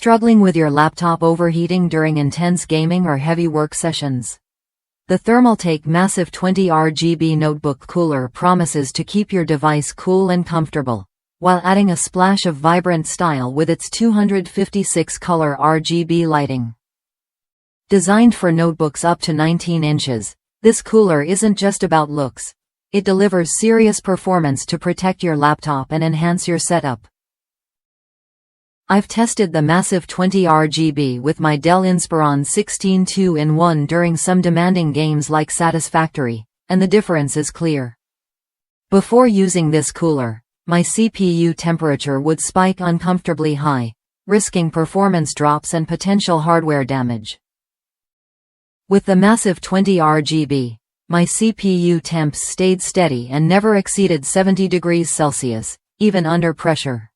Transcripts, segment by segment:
Struggling with your laptop overheating during intense gaming or heavy work sessions? The Thermaltake Massive 20 RGB Notebook Cooler promises to keep your device cool and comfortable, while adding a splash of vibrant style with its 256-color RGB lighting. Designed for notebooks up to 19 inches, this cooler isn't just about looks. It delivers serious performance to protect your laptop and enhance your setup. I've tested the Massive 20 RGB with my Dell Inspiron 16 2-in-1 during some demanding games like Satisfactory, and the difference is clear. Before using this cooler, my CPU temperature would spike uncomfortably high, risking performance drops and potential hardware damage. With the Massive 20 RGB, my CPU temps stayed steady and never exceeded 70 degrees Celsius, even under pressure.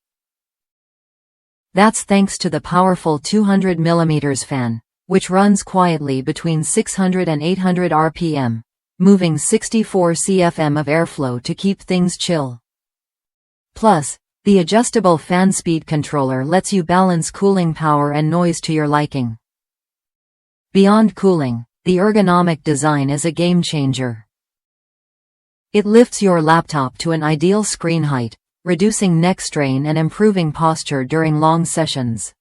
That's thanks to the powerful 200mm fan, which runs quietly between 600 and 800 RPM, moving 64 cfm of airflow to keep things chill. Plus, the adjustable fan speed controller lets you balance cooling power and noise to your liking. Beyond cooling, the ergonomic design is a game changer. It lifts your laptop to an ideal screen height, reducing neck strain and improving posture during long sessions.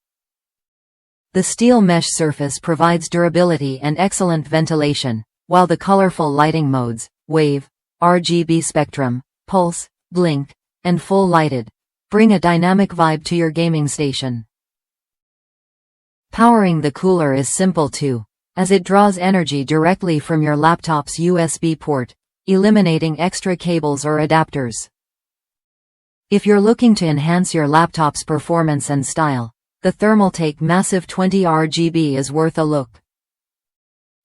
The steel mesh surface provides durability and excellent ventilation, while the colorful lighting modes, wave, RGB spectrum, pulse, blink, and full lighted, bring a dynamic vibe to your gaming station. Powering the cooler is simple too, as it draws energy directly from your laptop's USB port, eliminating extra cables or adapters. If you're looking to enhance your laptop's performance and style, the Thermaltake Massive 20 RGB is worth a look.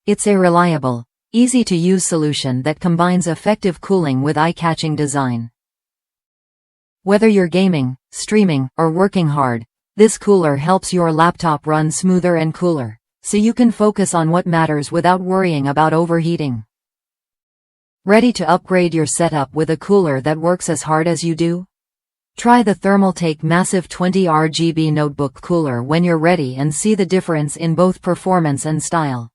It's a reliable, easy-to-use solution that combines effective cooling with eye-catching design. Whether you're gaming, streaming, or working hard, this cooler helps your laptop run smoother and cooler, so you can focus on what matters without worrying about overheating. Ready to upgrade your setup with a cooler that works as hard as you do? Try the Thermaltake Massive 20 RGB Notebook Cooler when you're ready and see the difference in both performance and style.